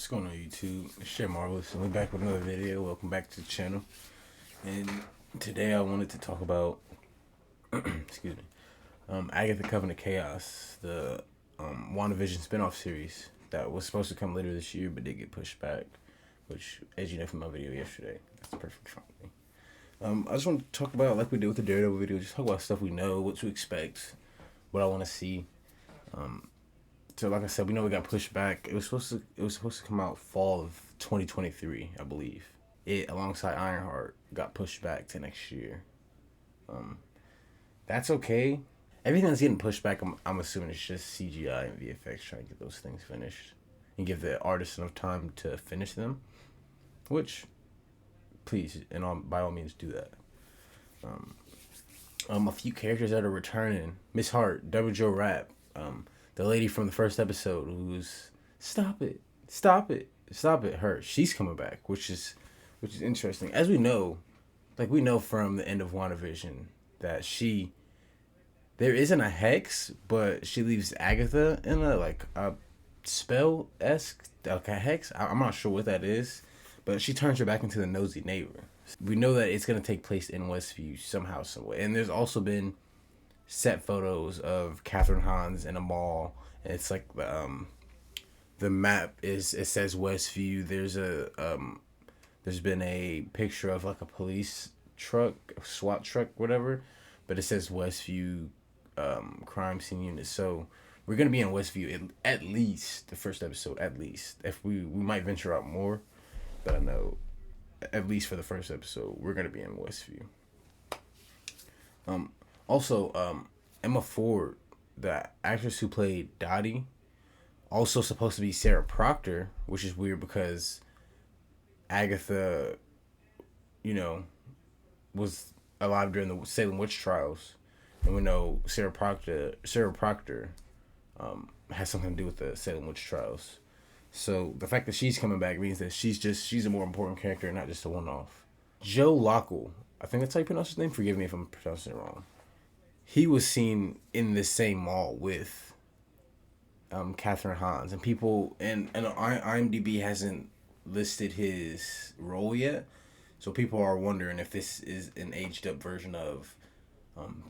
What's going on YouTube? It's Share Marvelous and we're back with another video. Welcome back to the channel. And today I wanted to talk about excuse me, Agatha Coven of Chaos, the WandaVision spinoff series that was supposed to come later this year but did get pushed back, which, as you know from my video yesterday, that's perfectly fine with me. I just want to talk about, like we did with the Daredevil video, just talk about stuff we know, what to expect, what I want to see. So like I said, we know we got pushed back. It was supposed to come out fall of 2023, I believe. It, alongside Ironheart, got pushed back to next year. That's okay. Everything that's getting pushed back, I'm assuming it's just CGI and VFX trying to get those things finished and give the artists enough time to finish them. Which, please, by all means, do that. A few characters that are returning: Miss Hart, Deborah Jo Rapp, the lady from the first episode who's stop it, her. She's coming back, which is interesting. As we know, we know from the end of WandaVision that there isn't a hex, but she leaves Agatha in a spell-esque a hex. I'm not sure what that is, but she turns her back into the nosy neighbor. We know that it's gonna take place in Westview somehow, some way, and there's also been set photos of Catherine Hahn in a mall. And it's like the map it says Westview. There's been a picture of like a police truck, SWAT truck, whatever, but it says Westview crime scene unit. So we're gonna be in Westview at least the first episode. At least, if we might venture out more, but I know at least for the first episode we're gonna be in Westview. Also, Emma Ford, the actress who played Dottie, also supposed to be Sarah Proctor, which is weird because Agatha, was alive during the Salem witch trials, and we know Sarah Proctor has something to do with the Salem witch trials. So the fact that she's coming back means that she's a more important character, not just a one-off. Joe Lockell, I think that's how you pronounce his name. Forgive me if I'm pronouncing it wrong. He was seen in the same mall with Catherine Hahn, and people and IMDb hasn't listed his role yet, so people are wondering if this is an aged up version of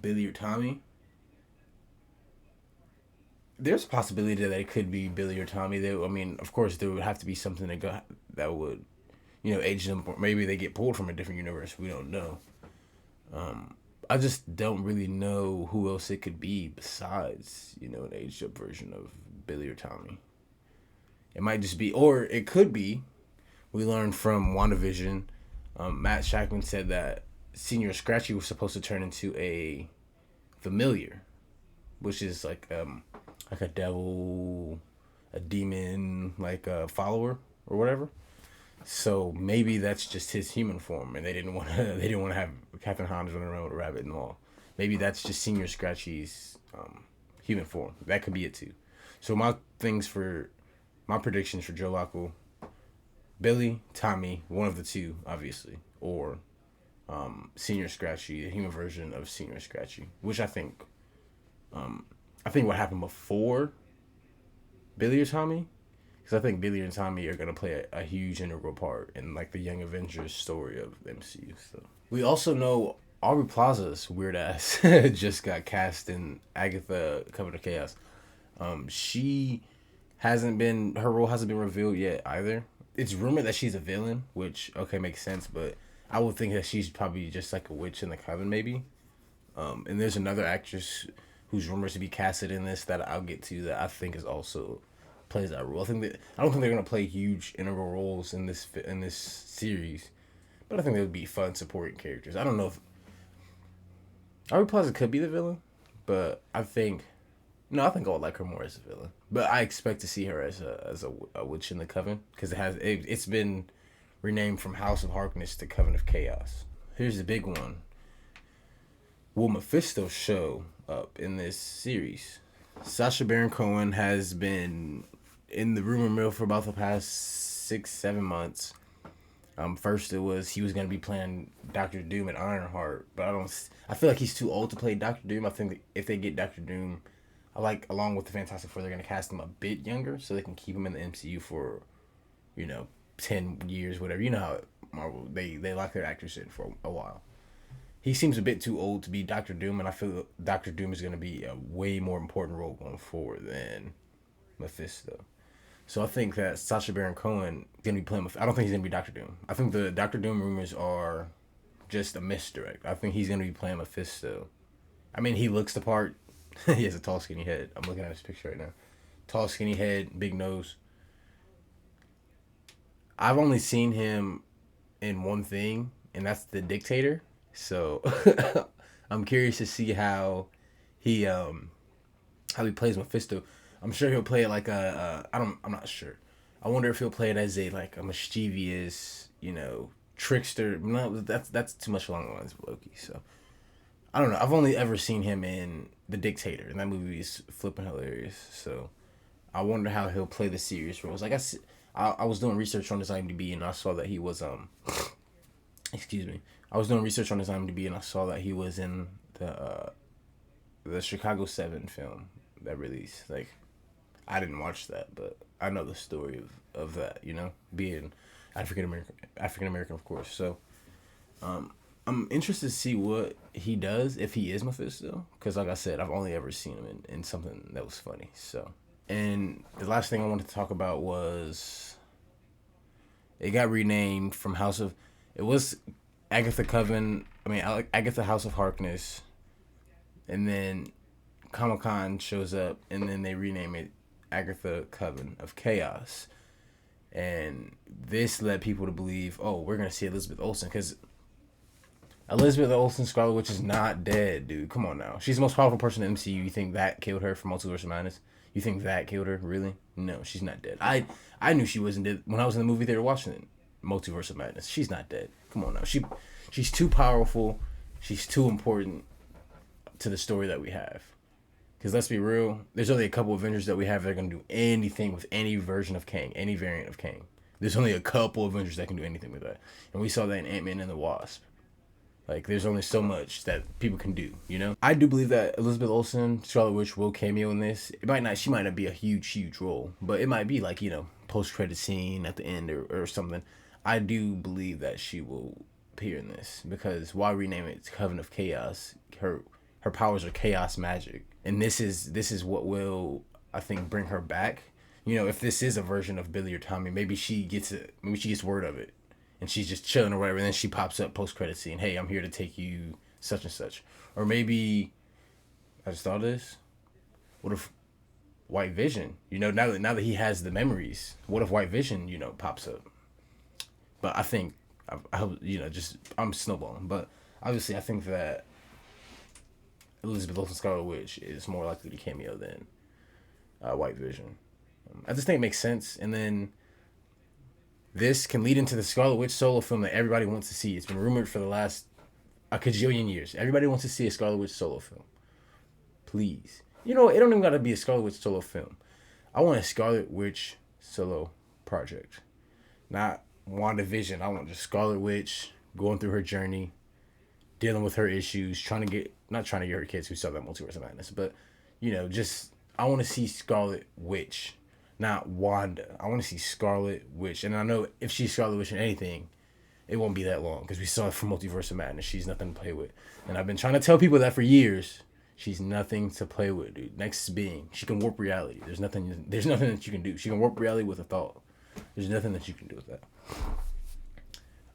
Billy or Tommy. There's a possibility that it could be Billy or Tommy. Of course, there would have to be something that would, age them. Or maybe they get pulled from a different universe. We don't know. I just don't really know who else it could be besides, an aged up version of Billy or Tommy. It might just be, or it could be, we learned from WandaVision, Matt Shackman said that Senior Scratchy was supposed to turn into a familiar, which is like a devil, a demon, like a follower or whatever. So maybe that's just his human form, and they didn't want to have Catherine Hahn running around with a rabbit and all. Maybe that's just Senior Scratchy's human form. That could be it too. So my predictions for Joe Lockell: Billy, Tommy, one of the two, obviously, or Senior Scratchy, the human version of Senior Scratchy, which I think what happened before Billy or Tommy. Because I think Billy and Tommy are going to play a huge integral part in the Young Avengers story of the MCU. So we also know Aubrey Plaza's weird ass just got cast in Agatha Coven of Chaos. Her role hasn't been revealed yet either. It's rumored that she's a villain, which makes sense, but I would think that she's probably just like a witch in the coven maybe. And there's another actress who's rumored to be casted in this that I'll get to that I think is also plays that role. I don't think they're gonna play huge integral roles in this series, but I think they would be fun supporting characters. I don't know if Aubrey Plaza could be the villain, but I think I would like her more as a villain. But I expect to see her as a witch in the Coven because it's been renamed from House of Harkness to Coven of Chaos. Here's the big one: will MEPHisto show up in this series? Sacha Baron Cohen has been in the rumor mill for about the past 6-7 months. First it was he was going to be playing Doctor Doom at Ironheart, but I feel like he's too old to play Doctor Doom. I think that if they get Doctor Doom, along with the Fantastic Four, they're going to cast him a bit younger so they can keep him in the MCU for you know, 10 years, whatever. You know how Marvel they lock their actors in for a while. He seems a bit too old to be Doctor Doom, and I feel Doctor Doom is going to be a way more important role going forward than Mephisto. So I think that Sacha Baron Cohen is going to be playing. I don't think he's going to be Doctor Doom. I think the Doctor Doom rumors are just a misdirect. I think he's going to be playing Mephisto. I mean, he looks the part. He has a tall, skinny head. I'm looking at his picture right now. Tall, skinny head, big nose. I've only seen him in one thing, and that's The Dictator. So I'm curious to see he how he plays Mephisto. I'm sure he'll play it like I'm not sure. I wonder if he'll play it as a mischievous, trickster. No, that's too much along the lines of Loki. So I don't know. I've only ever seen him in The Dictator, and that movie is flipping hilarious. So I wonder how he'll play the serious roles. I was doing research on his IMDb, and I saw that he was excuse me. I was doing research on his IMDb, and I saw that he was in the Chicago 7 film that released. Like, I didn't watch that, but I know the story of that. Being African American, of course. So, I'm interested to see what he does if he is Mephisto, because like I said, I've only ever seen him in something that was funny. So, and the last thing I wanted to talk about was it got renamed from it was Agatha Coven. Agatha House of Harkness, and then Comic-Con shows up, and then they rename it Agatha Coven of Chaos. And this led people to believe, oh, we're going to see Elizabeth Olsen, because Elizabeth Olsen, Scarlet Witch, is not dead, dude. Come on now. She's the most powerful person in the MCU. You think that killed her for Multiverse of Madness? You think that killed her? Really? No, she's not dead. I knew she wasn't dead when I was in the movie theater watching it. Multiverse of Madness. She's not dead. Come on now. She's too powerful. She's too important to the story that we have. Because let's be real, there's only a couple Avengers that we have that are going to do anything with any version of Kang, any variant of Kang. There's only a couple Avengers that can do anything with that. And we saw that in Ant-Man and the Wasp. Like, there's only so much that people can do, I do believe that Elizabeth Olsen, Scarlet Witch, will cameo in this. She might not be a huge role, but it might be like, post-credit scene at the end or something. I do believe that she will appear in this, because why rename it Coven of Chaos? Her powers are chaos magic, and this is what will, I think, bring her back. If this is a version of Billy or Tommy, maybe she gets word of it, and she's just chilling or whatever, and then she pops up post-credit scene. Hey, I'm here to take you such and such. Or maybe, I just thought of this. What if White Vision? Now that he has the memories, what if White Vision, pops up? But I think, I hope, I'm snowballing. But obviously, I think that Elizabeth Olsen, Scarlet Witch, is more likely to cameo than White Vision. I just think it makes sense. And then this can lead into the Scarlet Witch solo film that everybody wants to see. It's been rumored for the last a cajillion years. Everybody wants to see a Scarlet Witch solo film. Please. It don't even got to be a Scarlet Witch solo film. I want a Scarlet Witch solo project. Not WandaVision. I want just Scarlet Witch going through her journey, dealing with her issues, not trying to get her kids who saw that Multiverse of Madness, but, I want to see Scarlet Witch, not Wanda. I want to see Scarlet Witch. And I know if she's Scarlet Witch in anything, it won't be that long, because we saw it from Multiverse of Madness. She's nothing to play with. And I've been trying to tell people that for years. She's nothing to play with, dude. Next being, she can warp reality. There's nothing that you can do. She can warp reality with a thought. There's nothing that you can do with that.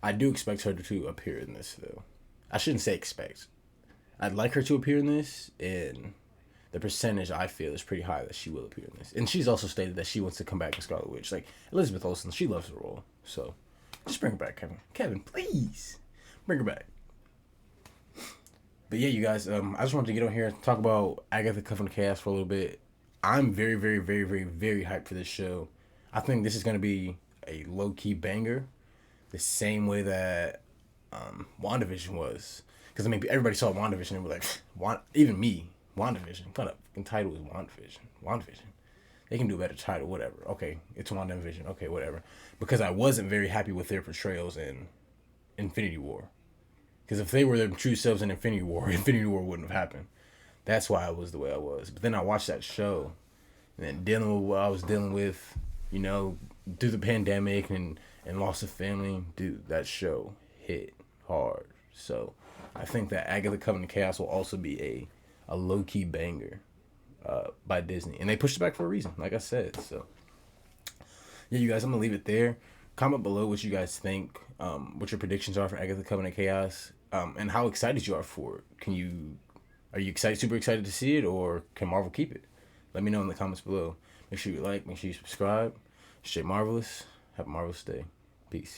I do expect her to appear in this, though. I shouldn't say expect. I'd like her to appear in this, and the percentage I feel is pretty high that she will appear in this. And she's also stated that she wants to come back as Scarlet Witch. Like, Elizabeth Olsen, she loves the role. So, just bring her back, Kevin. Kevin, please. Bring her back. But yeah, you guys, I just wanted to get on here and talk about Agatha Coven of Chaos for a little bit. I'm very, very, very, very, very hyped for this show. I think this is going to be a low-key banger, the same way that WandaVision was. Because, everybody saw WandaVision and were like, even me, WandaVision. What a title is WandaVision. WandaVision. They can do a better title, whatever. Okay, it's WandaVision. Okay, whatever. Because I wasn't very happy with their portrayals in Infinity War. Because if they were their true selves in Infinity War wouldn't have happened. That's why I was the way I was. But then I watched that show, and then dealing with what I was dealing with, you know, through the pandemic and loss of family, dude, that show hit hard. So I think that Agatha Coven of Chaos will also be a low key banger by Disney, and they pushed it back for a reason, like I said. So yeah, you guys, I'm gonna leave it there. Comment below what you guys think, what your predictions are for Agatha Coven of Chaos, and how excited you are for it. Are you excited, super excited to see it, or can Marvel keep it? Let me know in the comments below. Make sure you like, make sure you subscribe. Stay marvelous. Have a marvelous day. Peace.